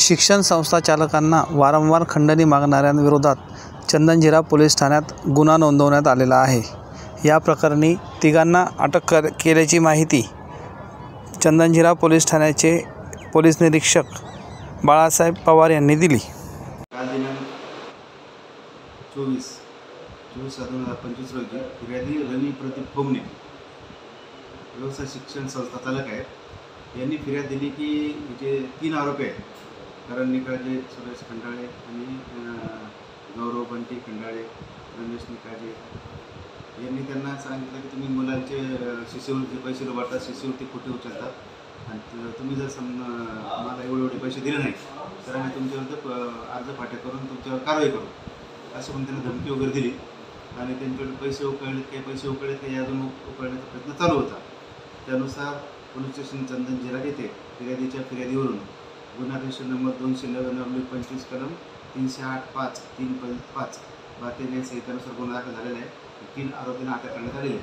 शिक्षण संस्था चालकांना वारंवार खंडणी मागणाऱ्यांविरोधात चंदनझिरा पोलीस ठाण्यात गुन्हा नोंदवण्यात आलेला आहे। या प्रकरणी तिघांना अटक केल्याची माहिती चंदनझिरा पोलीस ठाण्याचे पोलीस निरीक्षक बाळासाहेब पवार यांनी दिली। काल दिनांक 24/2025 रोजी फिर्यादी रवी प्रदीप कोमने व्यवसाय शिक्षण संस्था चालक आहेत यांनी फिर्याद दिली की जे 3 आरोपी आहेत करण निकाळजे, सुरेश खंडाळे आणि गौरव बंटी खंडाळे, रमेश निकाळजे यांनी त्यांना सांगितलं की तुम्ही मुलांचे शिष्यवृत्तीचे पैसे वाटतात, शिष्यवृत्ती खोटी उचलतात आणि तुम्ही जर आम्हाला एवढे पैसे दिले नाही तर आम्ही तुमच्याविरुद्ध अर्ज फाटे करून तुमच्यावर कारवाई करू असं म्हणून त्यांना धमकी वगैरे दिली आणि त्यांच्याकडे पैसे उकळलेत, काही पैसे उकळलेत, काही अजून उकळण्याचा प्रयत्न चालू होता। त्यानुसार पोलीस स्टेशन चंदनझिरा येथे फिर्यादीच्या फिर्यादीवरून गुन्हा रजिस्टर नंबर 290/25 कलम 308(5)(3)(5) भारतीय न्याय संहितेनुसार गुन्हा दाखल झालेला आहे। 3 आरोपींना अटक करण्यात आलेली आहे।